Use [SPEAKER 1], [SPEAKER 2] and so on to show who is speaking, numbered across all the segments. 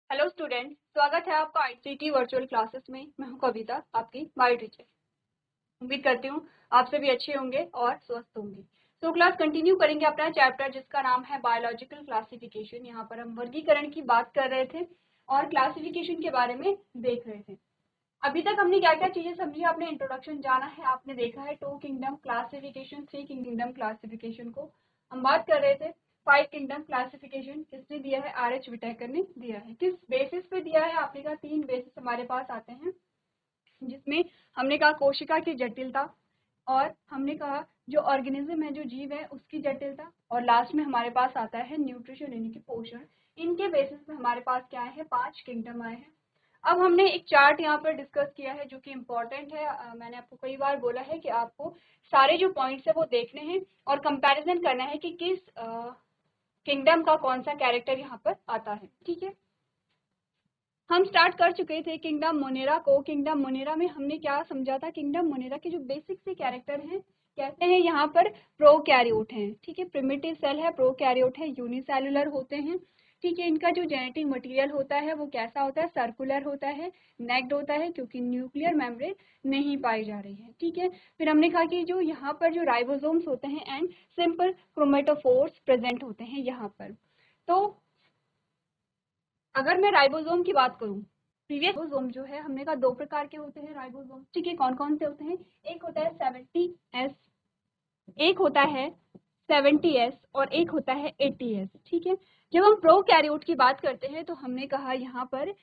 [SPEAKER 1] Hello student, स्वागत है आपका आईसीटी वर्चुअल क्लासेस में। मैं हूं कविता, आपकी बायो टीचर। उम्मीद करती हूं आप सभी अच्छे होंगे और स्वस्थ होंगे। तो क्लास कंटिन्यू करेंगे अपना चैप्टर जिसका नाम है बायोलॉजिकल क्लासिफिकेशन। यहाँ पर हम वर्गीकरण की बात कर रहे थे और क्लासिफिकेशन के बारे में देख रहे थे। अभी तक हमने क्या क्या चीजें समझी, आपने इंट्रोडक्शन जाना है, आपने देखा है 2 किंगडम क्लासिफिकेशन, 3 किंगडम क्लासिफिकेशन को हम बात कर रहे थे। 5 किंगडम क्लासिफिकेशन किसने दिया है? आर.एच. विटेकर ने दिया है। किस बेसिस पे दिया है? आपने कहा 3 बेसिस हमारे पास आते हैं, जिसमें हमने कहा कोशिका की जटिलता, और हमने कहा जो ऑर्गेनिज्म है, जो जीव है, उसकी जटिलता, और लास्ट में हमारे पास आता है न्यूट्रिशन यानी कि पोषण। इनके बेसिस पे हमारे पास क्या है? 5 किंगडम आए हैं। अब हमने एक चार्ट यहाँ पर डिस्कस किया है जो कि इम्पोर्टेंट है। मैंने आपको कई बार बोला है कि आपको सारे जो पॉइंट्स है वो देखने हैं और कंपैरिजन करना है कि किस किंगडम का कौन सा कैरेक्टर यहाँ पर आता है। ठीक है, हम स्टार्ट कर चुके थे किंगडम मोनेरा को। किंगडम मोनेरा में हमने क्या समझा था? किंगडम मोनेरा के जो बेसिक से कैरेक्टर हैं, कहते हैं यहाँ पर प्रोकैरियोट हैं। ठीक है, प्रिमिटिव सेल है, प्रोकैरियोट है, यूनिसेलुलर होते हैं। ठीक है, इनका जो जेनेटिक मटेरियल होता है वो कैसा होता है? सर्कुलर होता है, नेक्ड होता है, क्योंकि न्यूक्लियर मेम्ब्रेन नहीं पाई जा रही है। ठीक है, फिर हमने कहा कि जो यहाँ पर जो राइबोसोम्स होते हैं एंड सिंपल क्रोमेटोफोर्स प्रेजेंट होते हैं यहाँ पर। तो अगर मैं राइबोसोम की बात करूं, प्रीवियस राइबोसोम जो है, हमने कहा 2 प्रकार के होते हैं राइबोसोम। ठीक है, कौन कौन से होते हैं? एक होता है 70S, एक होता है 70S और एक होता है 80S। ठीक है, जब हम प्रोकैरियोट की बात करते हैं तो हमने कहा यहाँ पर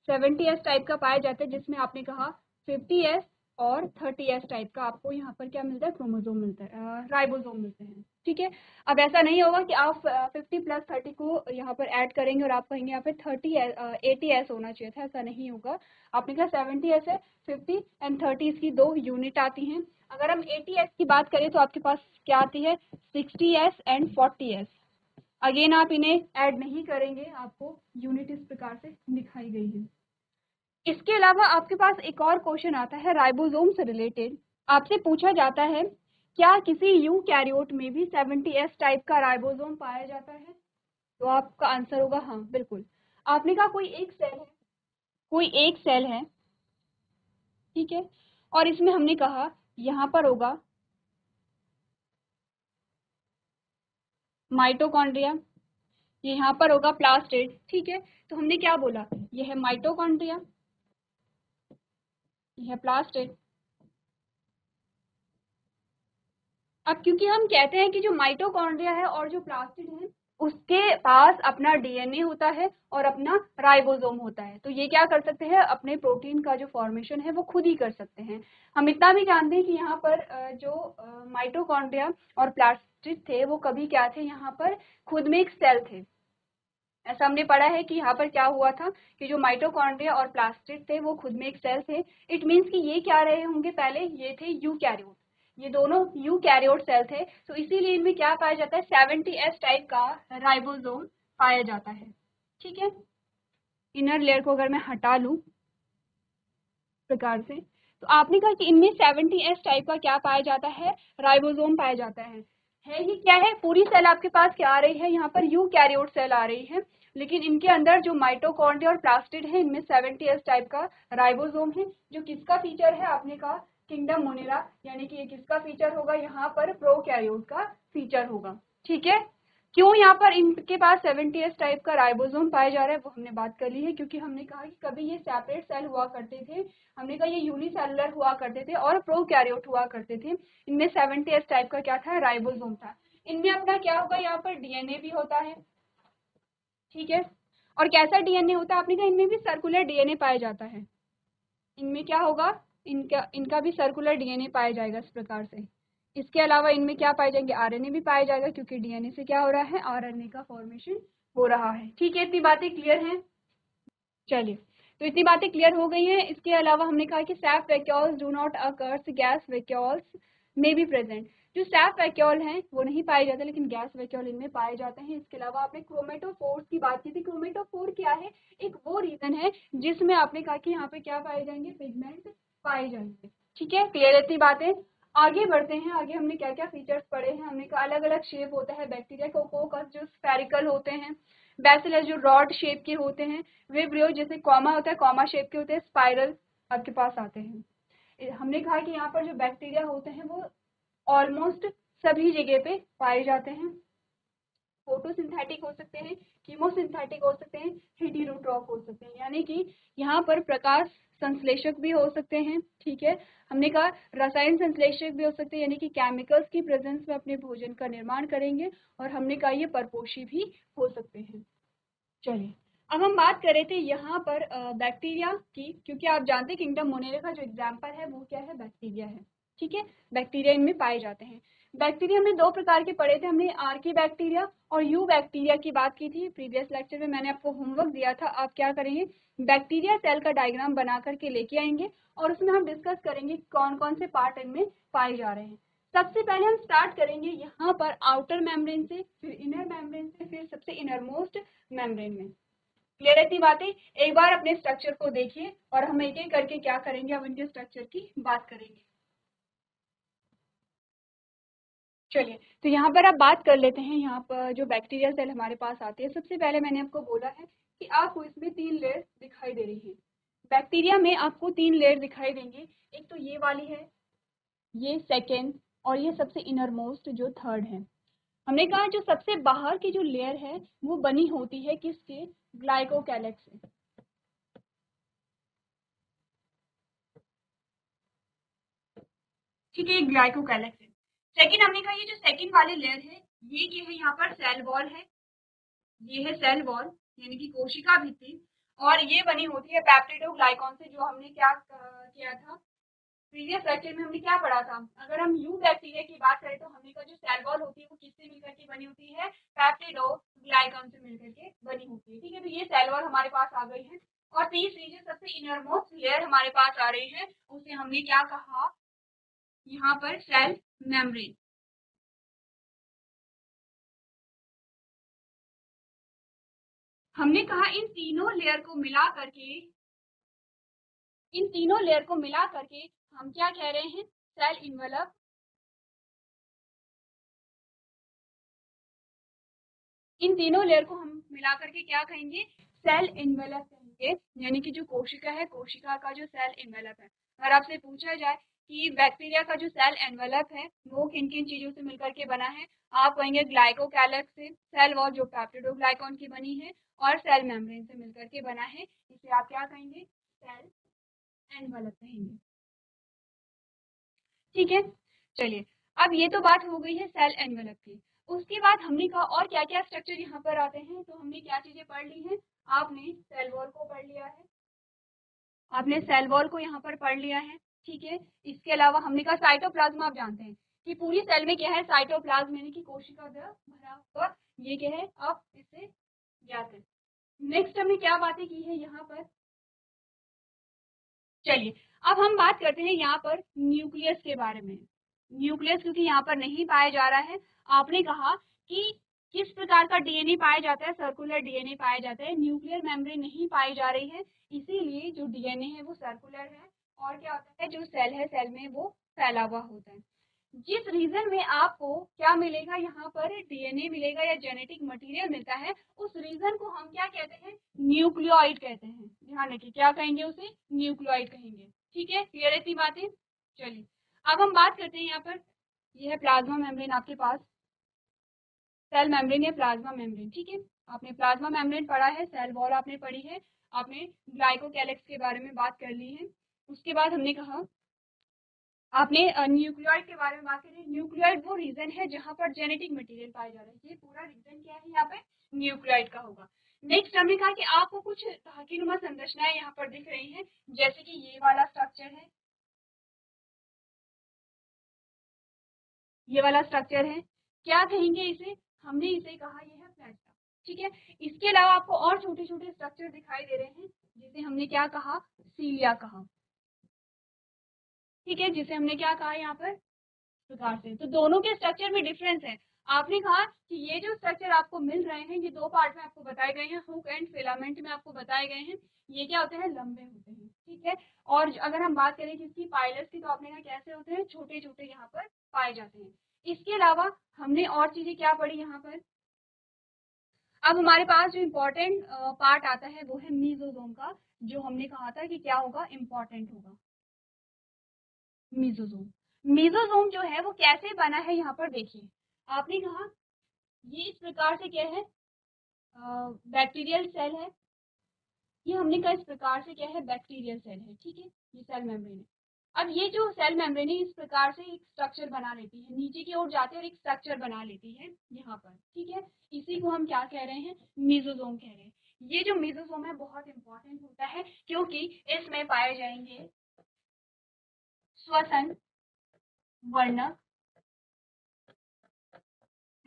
[SPEAKER 1] 70S टाइप का पाया जाता है, जिसमें आपने कहा 50S और 30S टाइप का आपको यहाँ पर क्या मिलता है? क्रोमोसोम मिलता है, राइबोसोम मिलते हैं। ठीक है, अब ऐसा नहीं होगा कि आप 50 प्लस 30 को यहाँ पर ऐड करेंगे और आप कहेंगे यहाँ पे 80S होना चाहिए था। ऐसा नहीं होगा। आपने कहा 70S है, 50 एंड 30 की 2 यूनिट आती हैं। अगर हम 80S की बात करें तो आपके पास क्या आती है? 60S and 40S। अगेन आप इन्हें ऐड नहीं करेंगे, आपको यूनिट इस प्रकार से दिखाई गई है। इसके अलावा आपके पास एक और क्वेश्चन आता है राइबोसोम से रिलेटेड। आपसे पूछा जाता है क्या किसी यूकैरियोट में भी 70S टाइप का राइबोसोम पाया जाता है? तो आपका आंसर होगा हाँ, बिल्कुल। आपने कहा कोई एक सेल है, कोई एक सेल है, ठीक है, और इसमें हमने कहा यहाँ पर होगा माइटोकॉन्ड्रिया, ये यहाँ पर होगा प्लास्टिड। ठीक है, तो हमने क्या बोला? ये है माइटोकॉन्ड्रिया, ये है प्लास्टिड। अब क्योंकि हम कहते हैं कि जो माइटोकॉन्ड्रिया है और जो प्लास्टिड है, उसके पास अपना डीएनए होता है और अपना राइबोसोम होता है, तो ये क्या कर सकते हैं? अपने प्रोटीन का जो फॉर्मेशन है वो खुद ही कर सकते हैं। हम इतना भी जानते हैं कि यहाँ पर जो माइटोकॉन्ड्रिया और प्लास्टिड थे वो कभी क्या थे? यहाँ पर खुद में एक सेल थे। ऐसा हमने पढ़ा है कि यहाँ पर क्या हुआ था कि जो माइटोकॉन्ड्रिया और प्लास्टिड थे वो खुद में एक सेल थे। इट मीन्स कि ये क्या रहे होंगे? पहले ये थे यूकैरियोट, ये दोनों यूकैरियोट सेल थे, तो इसीलिए इनमें क्या पाया जाता है? 70S टाइप का राइबोसोम पाया जाता है। ठीक है, इनर लेयर को अगर मैं हटा लूं प्रकार से, तो आपने कहा कि इनमें 70S टाइप का क्या पाया जाता है? राइबोसोम पाया जाता है। ये क्या है? पूरी सेल आपके पास क्या आ रही है? यहाँ पर यूकैरियोट सेल आ रही है, लेकिन इनके अंदर जो माइटोकॉन्ड्रिया और प्लास्टिड है, इनमें 70S टाइप का राइबोसोम है, जो किसका फीचर है? आपने कहा किंगडम मोनेरा, यानी कि ये किसका फीचर होगा? यहाँ पर प्रोकैरियोट का फीचर होगा। ठीक है, क्यों यहाँ पर इनके पास 70S टाइप का राइबोसोम पाया जा रहा है वो हमने बात कर ली है, क्योंकि हमने कहा कि कभी ये सेपरेट सेल हुआ करते थे, हमने कहा ये यूनिसेलुलर हुआ करते थे और प्रोकैरियोट हुआ करते थे। इनमें 70S टाइप का क्या था? राइबोसोम था। इनमें अपना क्या होगा? यहाँ पर डीएनए भी होता है। ठीक है, और कैसा डीएनए होता है? आपने कहा इनमें भी सर्कुलर डीएनए पाया जाता है। इनमें क्या होगा? इनका भी सर्कुलर डीएनए पाया जाएगा इस प्रकार से। इसके अलावा इनमें क्या पाए जाएंगे? आरएनए भी पाया जाएगा, क्योंकि डीएनए से क्या हो रहा है? आरएनए का फॉर्मेशन हो रहा है। ठीक है, इतनी बातें क्लियर हैं? चलिए, तो इतनी बातें क्लियर हो गई हैं। इसके अलावा हमने कहा कि SAP vacuoles do not occurs, gas vacuoles में भी प्रेजेंट। जो सैप वैक्यूल हैं वो नहीं पाए जाते, लेकिन गैस वैक्यूल इनमें पाए जाते हैं। इसके अलावा आपने क्रोमेटोफोर्स की बात की थी। क्रोमेटोफोर क्या है? एक वो रीजन है जिसमें आपने कहा कि यहाँ पे क्या पाए जाएंगे? पिगमेंट पाए जाएंगे। ठीक है, क्लियर इतनी बातें? आगे बढ़ते हैं। आगे हमने क्या क्या फीचर्स पढ़े हैं? हमने कहा अलग अलग शेप होता है बैक्टीरिया का, कोकस जो स्फेरिकल होते हैं, बैसिलस जो रॉड शेप के होते हैं, विब्रियो जैसे कॉमा होता है, कॉमा शेप के होते हैं, स्पाइरल आपके पास आते हैं। हमने कहा कि यहाँ पर जो बैक्टीरिया होते हैं वो ऑलमोस्ट सभी जगह पे पाए जाते हैं। फोटोसिंथेटिक हो सकते हैं, कीमोसिंथेटिक हो सकते हैं, हेटेरोट्रॉफ हो सकते हैं, यानी कि यहाँ पर प्रकाश संश्लेषक भी हो सकते हैं। ठीक है, हमने कहा रसायन संश्लेषक भी हो सकते हैं, यानी कि केमिकल्स की प्रेजेंस में अपने भोजन का निर्माण करेंगे। और हमने कहा ये परपोषी भी हो सकते हैं। चलिए, अब हम बात कर रहे थे यहाँ पर बैक्टीरिया की, क्योंकि आप जानते हैं किंगडम मोनेरे का जो एग्जाम्पल है वो क्या है, बैक्टीरिया है। ठीक है, बैक्टीरिया इनमें पाए जाते हैं। बैक्टीरिया हमने दो प्रकार के पढ़े थे, हमने आर्की बैक्टीरिया और यू बैक्टीरिया की बात की थी प्रीवियस लेक्चर में। मैंने आपको होमवर्क दिया था, आप क्या करेंगे, बैक्टीरिया सेल का डायग्राम बना करके लेके आएंगे और उसमें हम डिस्कस करेंगे कौन कौन से पार्ट इनमें पाए जा रहे हैं। सबसे पहले हम स्टार्ट करेंगे यहाँ पर आउटर मेम्ब्रेन से, फिर इनर मेम्ब्रेन से, फिर सबसे इनरमोस्ट मेम्ब्रेन में। क्लियर रहती बातें? एक बार अपने स्ट्रक्चर को देखिए और हम एक एक करके क्या करेंगे, अब इनके स्ट्रक्चर की बात करेंगे। चलिए, तो यहाँ पर आप बात कर लेते हैं। यहाँ पर जो बैक्टीरिया सेल हमारे पास आते हैं, सबसे पहले मैंने आपको बोला है कि आपको इसमें 3 लेयर दिखाई दे रही है। बैक्टीरिया में आपको 3 लेयर दिखाई देंगे। एक तो ये वाली है, ये सेकेंड, और ये सबसे इनरमोस्ट जो थर्ड है। हमने कहा जो सबसे बाहर की जो लेयर है वो बनी होती है किसके, ग्लाइकोकैलेक्स से। ठीक है, ग्लाइकोकैलेक्स है। सेकेंड हमने कहा ये जो सेकेंड वाली लेयर है ये है, यहाँ पर सेल वॉल है, ये है सेल वॉल यानी कि कोशिका भित्ति, और ये बनी होती है पेप्टिडोग्लाइकॉन से। जो हमने क्या किया था प्रीवियस लेक्चर में, हमने क्या पढ़ा था, अगर हम यू बैक्टीरिया की बात करें तो हमने कहा जो सेल वॉल होती है वो किससे मिलकर के बनी होती है, पेप्टिडोग्लाइकॉन से मिलकर के बनी होती है। ठीक है, तो ये सेल वॉल हमारे पास आ गई है। और तीसरी जो सबसे इनरमोस्ट लेयर हमारे पास आ रही है उसे हमने क्या कहा, यहाँ पर सेल मेम्ब्रेन। हमने कहा इन तीनों लेयर को मिला करके, इन तीनों लेयर को मिला करके हम क्या कह रहे हैं, सेल इन्वेलप। इन तीनों लेयर को हम मिला करके क्या कहेंगे, सेल इन्वेलप कहेंगे, यानी कि जो कोशिका है, कोशिका का जो सेल इन्वेलप है। अगर आपसे पूछा जाए कि बैक्टीरिया का जो सेल एनवेलप है वो किन किन चीजों से मिलकर के बना है, आप कहेंगे ग्लाइकोकैलेक्स से, सेल वॉल जो पेप्टिडोग्लाइकॉन की बनी है, और सेल मेम्ब्रेन से मिलकर के बना है। इसे आप क्या कहेंगे, सेल एनवेलप कहेंगे। ठीक है, चलिए, अब ये तो बात हो गई है सेल एनवेलप की। उसके बाद हमने कहा और क्या क्या स्ट्रक्चर यहाँ पर आते हैं, तो हमने क्या चीजें पढ़ ली हैं, आपने सेल वॉल को पढ़ लिया है, आपने सेल वॉल को यहाँ पर पढ़ लिया है। ठीक है, इसके अलावा हमने कहा साइटोप्लाज्म, आप जानते हैं कि पूरी सेल में क्या है, साइटोप्लाज्म यानी कि कोशिका द्रव भरा हुआ, ये क्या है, आप इससे ज्ञात है। नेक्स्ट हमने क्या बातें की है यहाँ पर, चलिए अब हम बात करते हैं यहाँ पर न्यूक्लियस के बारे में। न्यूक्लियस क्योंकि यहाँ पर नहीं पाया जा रहा है, आपने कहा कि किस प्रकार का डीएनए पाया जाता है, सर्कुलर डीएनए पाया जाता है, न्यूक्लियर मेम्ब्रेन नहीं पाई जा रही है, इसीलिए जो डीएनए है वो सर्कुलर है। और क्या होता है, जो सेल है सेल में वो फैला हुआ होता है। जिस रीजन में आपको क्या मिलेगा, यहाँ पर डीएनए मिलेगा या जेनेटिक मटेरियल मिलता है, उस रीजन को हम क्या कहते हैं, न्यूक्लियोइड कहते हैं। ध्यान रखिए, क्या कहेंगे उसे, न्यूक्लियोइड कहेंगे। ठीक है, क्लियर है इतनी बातें? चलिए, अब हम बात करते हैं यहाँ पर, यह है प्लाज्मा मेम्ब्रेन आपके पास, सेल मेम्ब्रेन या प्लाज्मा मेम्ब्रेन। ठीक है, आपने प्लाज्मा मेम्ब्रेन पढ़ा है, सेल वॉल आपने पढ़ी है, आपने ग्लाइकोकैलेक्स के बारे में बात कर ली है। उसके बाद हमने कहा आपने न्यूक्लियोइड के बारे में बात करी। न्यूक्लियोइड वो रीजन है जहां पर जेनेटिक मटेरियल पाया जा रहा है, ये पूरा रीजन क्या है यहाँ पे, न्यूक्लियोइड का होगा। नेक्स्ट हमने कहा कि आपको कुछ धाकीनुमा संरचनाएं यहाँ पर दिख रही हैं, जैसे कि ये वाला स्ट्रक्चर है, ये वाला स्ट्रक्चर है, क्या कहेंगे इसे, हमने इसे कहा ये है प्लेटलेट। ठीक है, इसके अलावा आपको और छोटे छोटे स्ट्रक्चर दिखाई दे रहे हैं, जिसे हमने क्या कहा, सीलिया कहा। ठीक है, जिसे हमने क्या कहा यहाँ पर, प्रकार से। तो दोनों के स्ट्रक्चर में डिफरेंस है। आपने कहा कि ये जो स्ट्रक्चर आपको मिल रहे हैं ये दो पार्ट में आपको बताए गए हैं, हुक एंड फिलामेंट में आपको बताए गए हैं, ये क्या होते हैं, लंबे होते हैं। ठीक है, और अगर हम बात करें किसकी, पाइलस की, तो आपने कहा कैसे होते हैं, छोटे छोटे यहाँ पर पाए जाते हैं। इसके अलावा हमने और चीजें क्या पढ़ी यहाँ पर, अब हमारे पास जो इम्पोर्टेंट पार्ट आता है वो है मीजोजोम का, जो हमने कहा था कि क्या होगा, इम्पोर्टेंट होगा। मीजोजोम, मीजोजोम जो है वो कैसे बना है यहाँ पर देखिए। आपने कहा ये इस प्रकार से क्या है, बैक्टीरियल सेल है। ये हमने कहा इस प्रकार से क्या है, बैक्टीरियल सेल है, ठीक है, ये सेल मेम्ब्रेन है। अब ये जो सेल मेम्ब्रेन है इस प्रकार से एक स्ट्रक्चर बना लेती है, नीचे की ओर जाते हैं और एक स्ट्रक्चर बना लेती है यहाँ पर, ठीक है। इसी को हम क्या कह रहे हैं, मीजोजोम कह रहे हैं। ये जो मीजोजोम है बहुत इंपॉर्टेंट होता है, क्योंकि इसमें पाए जाएंगे श्वसन, वर्णक,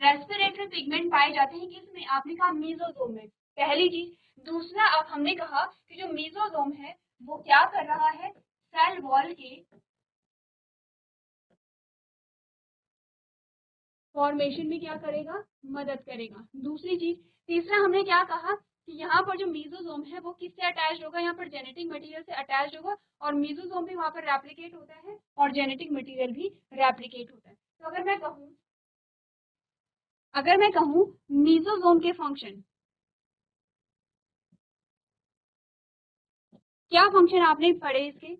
[SPEAKER 1] रेस्पिरेटरी पिगमेंट पाए जाते हैं किसमें, आपने कहा मीजोजोम में, पहली चीज। दूसरा, अब हमने कहा कि जो मीजोजोम है वो क्या कर रहा है, सेल वॉल के फॉर्मेशन में क्या करेगा, मदद करेगा। दूसरी चीज, तीसरा हमने क्या कहा कि यहाँ पर जो मीजोजोम है वो किससे अटैच होगा, यहाँ पर जेनेटिक मटेरियल से अटैच होगा, और मीजोजोम भी वहां पर रेप्लिकेट होता है और जेनेटिक मटेरियल भी रेप्लिकेट होता है। तो अगर मैं कहूँ मीजोजोम के फंक्शन, क्या फंक्शन आपने पढ़े इसके,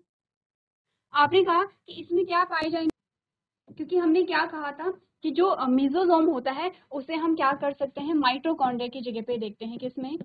[SPEAKER 1] आपने कहा कि इसमें क्या पाए जाएंगे, क्योंकि हमने क्या कहा था कि जो मीजोजोम होता है उसे हम क्या कर सकते हैं, माइटोकॉन्ड्रिया की जगह पे देखते हैं, किसमें,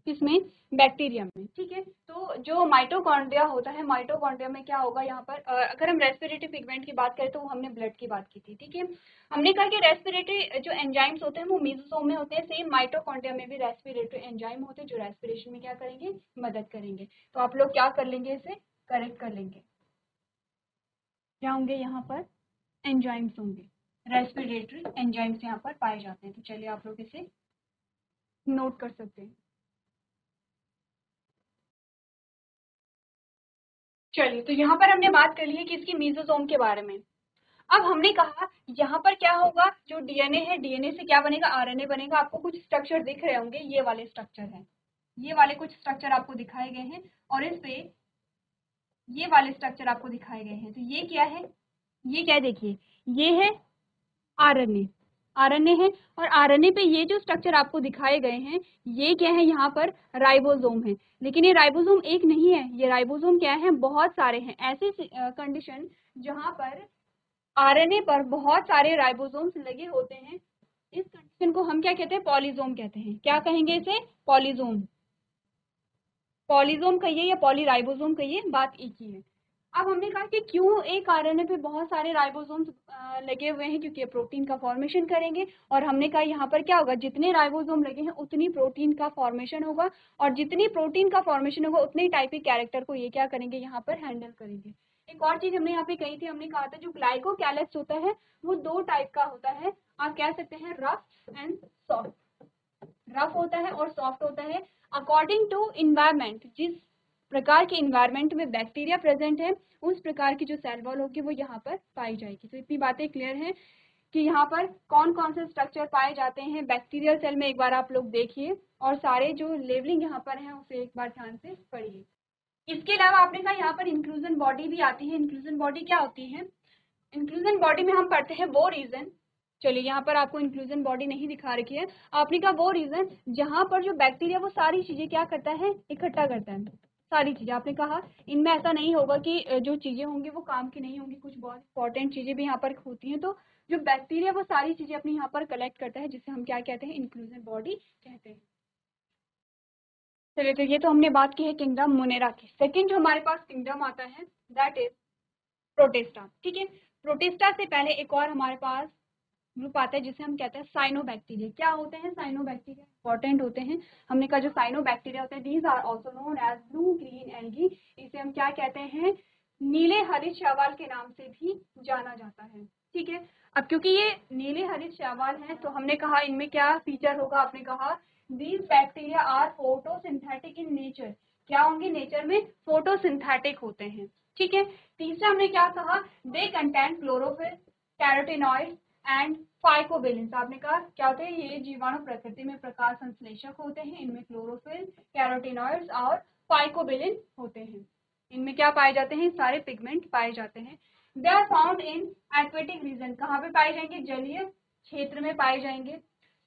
[SPEAKER 1] किसमें, बैक्टीरिया में, ठीक है। तो जो माइटोकॉन्ड्रिया होता है, माइटोकॉन्ड्रिया में क्या होगा यहाँ पर, अगर हम रेस्पिरेटरी पिगमेंट की बात करें तो वो हमने ब्लड की बात की थी, ठीक है। हमने कहा कि रेस्पिरेटरी जो एंजाइम्स होते हैं वो मीजोसोम में होते हैं, सेम माइटोकॉन्ड्रिया में भी रेस्पिरेटरी एंजाइम होते हैं जो रेस्पिरेशन में क्या करेंगे, मदद करेंगे। तो आप लोग क्या कर लेंगे, इसे करेक्ट कर लेंगे, क्या होंगे यहाँ पर, एंजाइम्स होंगे, रेस्पिरेटरी एंजाइम्स यहाँ पर पाए जाते हैं। तो चलिए आप लोग इसे नोट कर सकते हैं। चलिए, तो यहाँ पर हमने बात कर ली है किसकी, मीजोसोम के बारे में। अब हमने कहा यहाँ पर क्या होगा, जो डीएनए है, डीएनए से क्या बनेगा, आरएनए बनेगा। आपको कुछ स्ट्रक्चर दिख रहे होंगे, ये वाले स्ट्रक्चर है, ये वाले कुछ स्ट्रक्चर आपको दिखाए गए हैं, और इस पे ये वाले स्ट्रक्चर आपको दिखाए गए हैं। तो ये क्या है, ये क्या है, देखिए ये है आरएनए, आरएनए है, और आरएनए पे ये जो स्ट्रक्चर आपको दिखाए गए हैं ये क्या है, यहाँ पर राइबोसोम है। लेकिन ये राइबोसोम एक नहीं है, ये राइबोसोम क्या है, बहुत सारे हैं। ऐसी कंडीशन जहाँ पर आरएनए पर बहुत सारे राइबोसोम्स लगे होते हैं, इस कंडीशन को हम क्या कहते हैं, पॉलीजोम कहते हैं। क्या कहेंगे इसे, पॉलीजोम, पॉलीजोम कहिए या पॉलीराइबोसोम कहिए, बात एक ही है। अब हमने कहा कि क्यों एक आरएनए पे बहुत सारे राइबोसोम्स लगे हुए हैं, क्योंकि ये प्रोटीन का फॉर्मेशन करेंगे। और हमने कहा यहाँ पर क्या होगा, जितने राइबोसोम लगे हैं उतनी प्रोटीन का फॉर्मेशन होगा, और जितनी प्रोटीन का फॉर्मेशन होगा उतने टाइप के कैरेक्टर को ये क्या करेंगे, यहाँ पर हैंडल करेंगे। एक और चीज हमने यहाँ पे कही थी, हमने कहा था जो ग्लाइकोकैलिक्स होता है वो दो टाइप का होता है, आप कह सकते हैं रफ एंड सॉफ्ट, रफ होता है और सॉफ्ट होता है अकॉर्डिंग टू इन्वायरमेंट। जिस प्रकार के इन्वायरमेंट में बैक्टीरिया प्रेजेंट है उस प्रकार की जो सेल वॉल होगी वो यहाँ पर पाई जाएगी। तो इतनी बातें क्लियर हैं कि यहाँ पर कौन कौन से स्ट्रक्चर पाए जाते हैं बैक्टीरियल सेल में, एक बार आप लोग देखिए, और सारे जो लेवलिंग यहाँ पर है उसे एक बार ध्यान से पढ़िए। इसके अलावा आपने कहा यहाँ पर इंक्लूजन बॉडी भी आती है। इंक्लूजन बॉडी क्या होती है, इंक्लूजन बॉडी में हम पढ़ते हैं वो रीजन, चलिए यहाँ पर आपको इंक्लूजन बॉडी नहीं दिखा रखी है, आपने कहा वो रीजन जहाँ पर जो बैक्टीरिया वो सारी चीजें क्या करता है, इकट्ठा करता है, सारी चीजें। आपने कहा इनमें ऐसा नहीं होगा कि जो चीजें होंगी वो काम की नहीं होंगी, कुछ बहुत इंपॉर्टेंट चीजें भी यहाँ पर होती हैं। तो जो बैक्टीरिया वो सारी चीजें अपने यहाँ पर कलेक्ट करता है, जिसे हम क्या कहते हैं, इंक्लूजन बॉडी कहते हैं। चलिए, तो ये तो हमने बात की है किंगडम मोनेरा की। सेकेंड जो हमारे पास किंगडम आता है दैट इज प्रोटिस्टा, ठीक है। प्रोटिस्टा से पहले एक और हमारे पास ग्रुप आता है जिसे हम कहते हैं साइनोबैक्टीरिया। क्या होते हैं साइनोबैक्टीरिया, इंपॉर्टेंट होते हैं। हमने कहा जो साइनोबैक्टीरिया होते हैं these are also known as blue green algae, इसे हम क्या कहते हैं, नीले हरित शैवाल के नाम से भी जाना जाता है, ठीक है। अब क्योंकि ये नीले हरित शैवाल हैं तो हमने कहा इनमें क्या फीचर होगा, आपने कहा these bacteria are photosynthetic in nature, क्या होंगे, नेचर में फोटोसिंथेटिक होते हैं, ठीक है। तीसरा हमने क्या कहा, they contain chlorophyll, carotenoid and phycobilin. आपने कहा क्या होते हैं, ये जीवाणु प्रकृति में प्रकाश संश्लेषक होते हैं, इनमें क्लोरोफिल, कैरोटीनॉइड्स और फाइकोबिलिन होते हैं। इनमें क्या पाए जाते हैं, सारे पिगमेंट पाए जाते हैं। They are found in aquatic region, कहाँ पे पाए जाएंगे, जलीय क्षेत्र में पाए जाएंगे।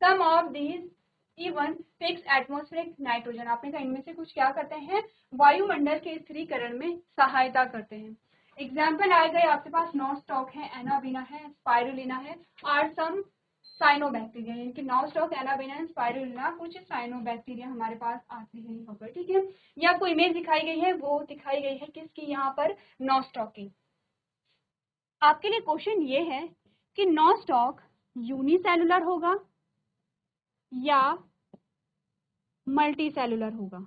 [SPEAKER 1] Some of these even fix atmospheric nitrogen, आपने कहा इनमें से कुछ क्या करते हैं, वायुमंडल के स्थिरीकरण में सहायता करते हैं। एग्जाम्पल आ गए आपके पास, नॉस्टॉक है, एनाबीना है, स्पाइरुलिना है, और सम साइनोबैक्टीरिया, यानी कि नॉस्टॉक, एनाबीना, स्पाइरुलिना, कुछ साइनोबैक्टीरिया हमारे पास आते हैं यहाँ पर, ठीक है। ये आपको इमेज दिखाई गई है, वो दिखाई गई है किसकी, यहाँ पर नॉस्टॉक की। आपके लिए क्वेश्चन ये है कि नॉस्टॉक यूनिसेलुलर होगा या मल्टी सेलुलर होगा,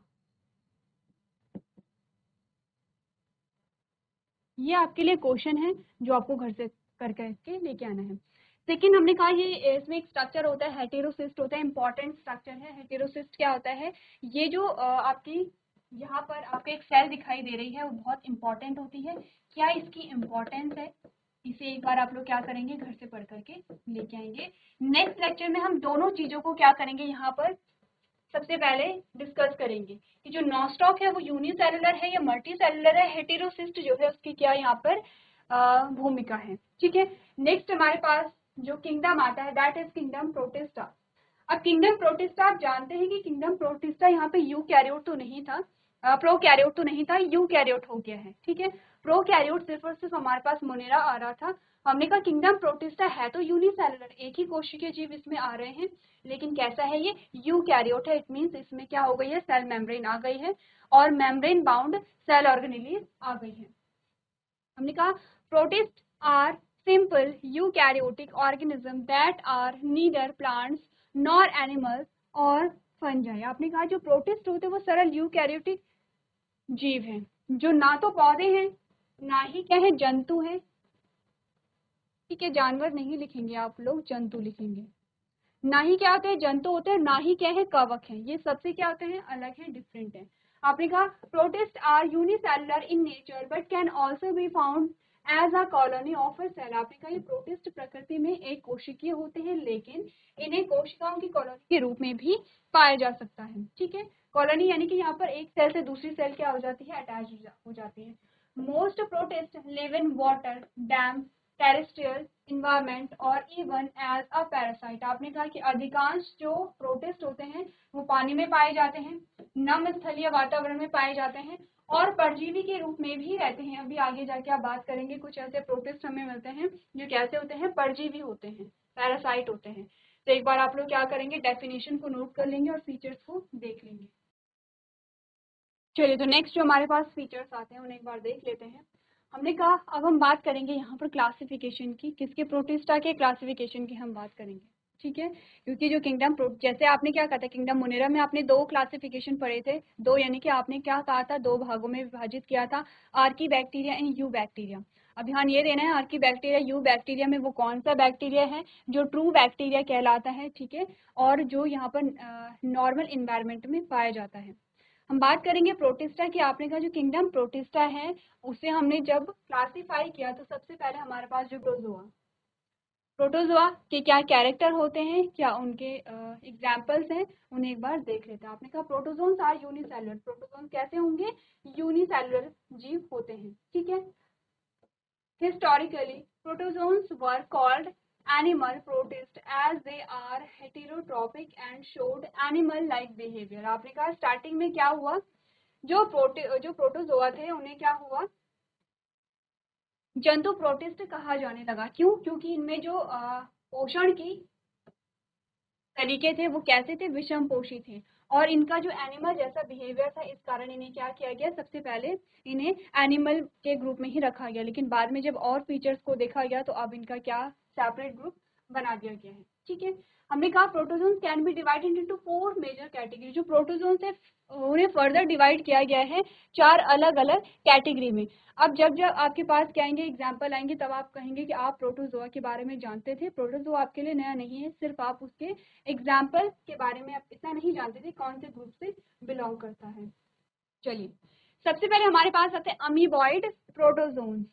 [SPEAKER 1] ये आपके लिए क्वेश्चन है जो आपको घर से करके लेके आना है। लेकिन हमने कहा ये इसमें एक स्ट्रक्चर होता है, हेटेरोसिस्ट होता है, इंपॉर्टेंट स्ट्रक्चर है। हेटेरोसिस्ट क्या होता है, ये जो आपकी यहाँ पर आपको एक सेल दिखाई दे रही है वो बहुत इंपॉर्टेंट होती है। क्या इसकी इम्पोर्टेंस है, इसे एक बार आप लोग क्या करेंगे, घर से पढ़ करके लेके आएंगे। नेक्स्ट लेक्चर में हम दोनों चीजों को क्या करेंगे, यहाँ पर सबसे पहले डिस्कस करेंगे कि जो नॉस्टॉक है वो यूनिसेलुलर है या मल्टी सेलुलर है, हेटेरोसिस्ट जो है उसकी क्या यहाँ पर भूमिका है, ठीक है। नेक्स्ट हमारे पास जो किंगडम आता है दैट इज किंगडम प्रोटिस्टा। अब किंगडम प्रोटिस्टा आप जानते हैं कि किंगडम प्रोटिस्टा यहाँ पे यू कैरियोट तो नहीं था, प्रो कैरियोट तो नहीं था, यू कैरियोट हो गया है, ठीक है। प्रो कैरियोट सिर्फ और सिर्फ हमारे पास मोनेरा आ रहा था। हमने कहा किंगडम प्रोटिस्टा है तो यूनिसेलुलर, एक ही कोशिकीय जीव इसमें आ रहे हैं, लेकिन कैसा है ये, यू कैरियोट है। इट मीन्स इसमें क्या हो गई है, सेल मेम्ब्रेन आ गई है और मेम्ब्रेन बाउंड सेल ऑर्गेनेली आ गई है। हमने कहा protist are simple eukaryotic organism that are neither plants nor animals और फंजाई। आपने कहा जो प्रोटिस्ट होते हैं वो सरल यूकैरियोटिक जीव हैं, जो ना तो पौधे हैं ना ही क्या है, जंतु हैं, ठीक है। जानवर नहीं लिखेंगे आप लोग, जंतु लिखेंगे। ना ही क्या होते हैं, जंतु होते हैं, ना ही क्या है, कवक है। ये सबसे क्या होते हैं, अलग है, डिफरेंट है। आपने कहा protist are unicellular in nature but can also be found as a colony of a cell. आपने कहा ये प्रोटिस्ट प्रकृति में एक कोशिकीय होते हैं, लेकिन इन्हें कोशिकाओं की कॉलोनी के रूप में भी पाया जा सकता है, ठीक है। कॉलोनी यानी कि यहाँ पर एक सेल से दूसरी सेल क्या हो जाती है, अटैच हो जाती है। Most protist live in water, dam, terrestrial environment और इवन एज अ पैरासाइट। आपने कहा कि अधिकांश जो प्रोटिस्ट होते हैं वो पानी में पाए जाते हैं, नम स्थलीय वातावरण में पाए जाते हैं और परजीवी के रूप में भी रहते हैं। अभी आगे जाके आप बात करेंगे, कुछ ऐसे प्रोटिस्ट हमें मिलते हैं जो कैसे होते हैं, परजीवी होते हैं, पैरासाइट होते हैं। तो एक बार आप लोग क्या करेंगे, डेफिनेशन को नोट कर लेंगे और फीचर्स को देख लेंगे। चलिए, तो नेक्स्ट जो हमारे पास फीचर्स आते हैं उन्हें एक बार देख लेते हैं। हमने कहा अब हम बात करेंगे यहाँ पर क्लासिफिकेशन की, किसके, प्रोटिस्टा के क्लासिफिकेशन की हम बात करेंगे, ठीक है। क्योंकि जो किंगडम जैसे आपने क्या कहा था, किंगडम मोनेरा में आपने दो क्लासिफिकेशन पढ़े थे, दो यानी कि आपने क्या कहा था, दो भागों में विभाजित किया था, Archie bacteria and you bacteria. अब ध्यान ये देना है, आर्की बैक्टीरिया, यू बैक्टीरिया में वो कौन सा बैक्टीरिया है जो ट्रू बैक्टीरिया कहलाता है, ठीक है, और जो यहाँ पर नॉर्मल इन्वायरमेंट में पाया जाता है। हम बात करेंगे प्रोटिस्टा की। आपने कहा जो किंगडम प्रोटिस्टा है उसे हमने जब क्लासिफाई किया तो सबसे पहले हमारे पास जो प्रोटोजोआ के क्या कैरेक्टर होते हैं, क्या उनके एग्जाम्पल्स हैं, उन्हें एक बार देख लेते हैं। आपने कहा प्रोटोजोन्स आर यूनिसेलुलर, प्रोटोजोन कैसे होंगे, यूनिसेलुलर जीव होते हैं, ठीक है। Historically protozoans were called animal protist as they are heterotrophic and showed animal like behavior। आपने कहा स्टार्टिंग में क्या हुआ, जो प्रोटोजोआ थे उन्हें क्या हुआ, जंतु प्रोटिस्ट कहा जाने लगा। क्यों, क्योंकि इनमें जो पोषण की तरीके थे वो कैसे थे, विषम पोषी थे, और इनका जो एनिमल जैसा बिहेवियर था, इस कारण इन्हें क्या किया गया, सबसे पहले इन्हें एनिमल के ग्रुप में ही रखा गया, लेकिन बाद में जब और फीचर्स को देखा गया तो अब इनका क्या सेपरेट ग्रुप बना दिया गया है, ठीक है। हमने कहा protozoans can be divided into 4 major category. जो प्रोटोजोन्स है उन्हें फर्दर डिवाइड किया गया है 4 अलग अलग कैटेगरी में। अब जब जब आपके पास क्या आएंगे, एग्जाम्पल आएंगे, तब आप कहेंगे कि आप प्रोटोजोआ के बारे में जानते थे। प्रोटोजोआ आपके लिए नया नहीं है, सिर्फ आप उसके एग्जाम्पल के बारे में आप इतना नहीं जानते थे कौन से ग्रुप से बिलोंग करता है। चलिए, सबसे पहले हमारे पास आते हैं अमीबॉइड प्रोटोजोन्स।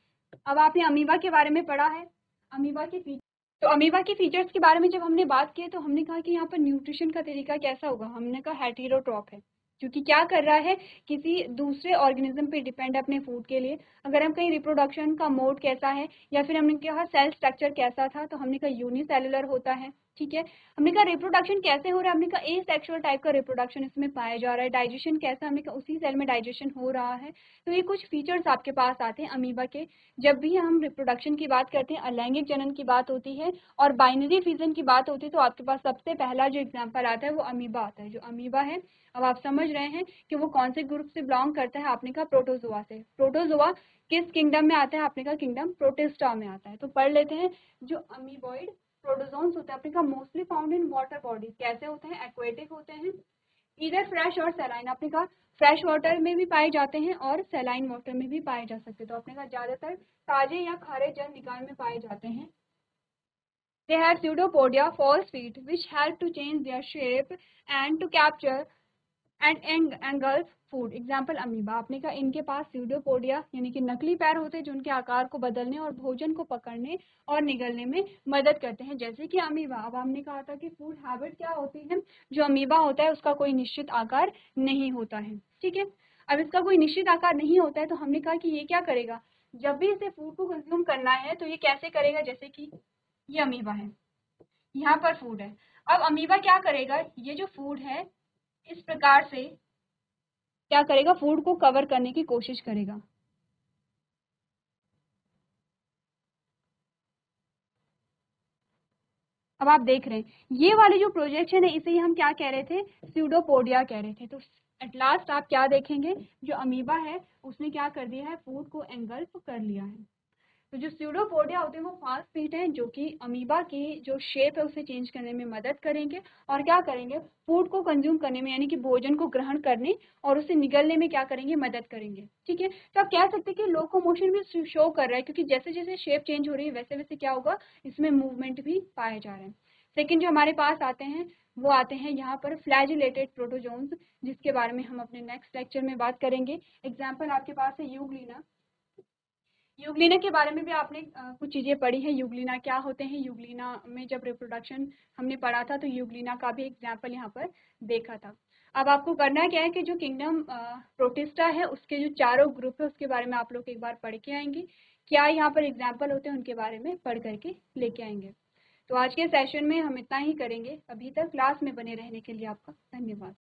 [SPEAKER 1] अब आपने अमीबा के बारे में पढ़ा है, अमीबा के फीचर, तो अमीबा के फीचर्स के बारे में जब हमने बात की तो हमने कहा कि यहाँ पर न्यूट्रिशन का तरीका कैसा होगा, हमने कहा हेटेरोट्रॉफ है, क्योंकि क्या कर रहा है, किसी दूसरे ऑर्गेनिज्म पे डिपेंड है अपने फूड के लिए। अगर हम कहीं रिप्रोडक्शन का मोड कैसा है या फिर हमने कहा सेल स्ट्रक्चर कैसा था, तो हमने कहा यूनिसेलुलर होता है, ठीक है। हमने कहा रिप्रोडक्शन कैसे हो रहा है, हमने कहा एसेक्सुअल टाइप का रिप्रोडक्शन इसमें पाया जा रहा है। डाइजेशन कैसा, हमने कहा उसी सेल में डाइजेशन हो रहा है। तो ये कुछ फीचर्स आपके पास आते हैं अमीबा के। जब भी हम रिप्रोडक्शन की बात करते हैं, अलैंगिक जनन की बात होती है और बाइनरी फिजन की बात होती है, तो आपके पास सबसे पहला जो एग्जाम्पल आता है वो अमीबा आता है। जो अमीबा है, अब आप समझ रहे हैं कि वो कौन से ग्रुप से बिलोंग करता है। आपने कहा प्रोटोजोआ से। प्रोटोजोआ किस किंगडम में आता है, आपने कहा किंगडम प्रोटिस्टा में आता है। तो पढ़ लेते हैं। जो अमीबॉइड प्रोटोजोन्स होते हैं, आपने कहा mostly found in water bodies. कैसे होते हैं, एक्वेटिक होते हैं, इधर फ्रेश और सैलाइन। आपने कहा फ्रेश वाटर में भी पाए जाते हैं और सैलाइन वाटर में भी पाए जा सकते हैं। तो आपने कहा ज्यादातर ताजे या खारे जल निकाय में पाए जाते हैं। They have pseudopodia, false feet, which help to change their shape and to capture and engulf food. Example amoeba. आपने कहा इनके पास स्यूडोपोडिया यानी कि नकली पैर होते हैं जो उनके आकार को बदलने और भोजन को पकड़ने और निगलने में मदद करते हैं, जैसे कि अमीबा। अब हमने कहा था कि फूड हैबिट क्या होती है। जो अमीबा होता है उसका कोई निश्चित आकार नहीं होता है, ठीक है। अब इसका कोई निश्चित आकार नहीं होता है, तो हमने कहा कि ये क्या करेगा, जब भी इसे फूड को कंज्यूम करना है तो ये कैसे करेगा। जैसे कि ये अमीबा है, यहाँ पर फूड है। अब अमीबा क्या करेगा, ये जो फूड है इस प्रकार से क्या करेगा, फूड को कवर करने की कोशिश करेगा। अब आप देख रहे हैं ये वाली जो प्रोजेक्शन है इसे ही हम क्या कह रहे थे, स्यूडोपोडिया कह रहे थे। तो एट लास्ट आप क्या देखेंगे, जो अमीबा है उसने क्या कर दिया है, फूड को एंगल्फ कर लिया है। तो जो स्यूडोपोडिया होते हैं वो फास्ट फीट हैं, जो कि अमीबा की जो शेप है उसे चेंज करने में मदद करेंगे और क्या करेंगे, फूड को कंज्यूम करने में यानी कि भोजन को ग्रहण करने और उसे निगलने में क्या करेंगे, मदद करेंगे, ठीक है। तो आप कह सकते हैं कि लोकोमोशन भी शो कर रहा है, क्योंकि जैसे जैसे शेप चेंज हो रही है वैसे वैसे क्या होगा, इसमें मूवमेंट भी पाए जा रहे हैं। सेकेंड जो हमारे पास आते हैं वो आते हैं यहाँ पर फ्लैजिलेटेड प्रोटोजोन्स, जिसके बारे में हम अपने नेक्स्ट लेक्चर में बात करेंगे। एग्जाम्पल आपके पास है यूग्लिना। यूग्लिना के बारे में भी आपने कुछ चीज़ें पढ़ी हैं। यूग्लिना क्या होते हैं, यूग्लिना में जब रिप्रोडक्शन हमने पढ़ा था तो यूग्लिना का भी एग्जाम्पल यहाँ पर देखा था। अब आपको करना क्या है कि जो किंगडम प्रोटिस्टा है उसके जो चारों ग्रुप है उसके बारे में आप लोग एक बार पढ़ के आएंगे, क्या यहाँ पर एग्जाम्पल होते हैं उनके बारे में पढ़ करके लेके आएंगे। तो आज के सेशन में हम इतना ही करेंगे। अभी तक क्लास में बने रहने के लिए आपका धन्यवाद।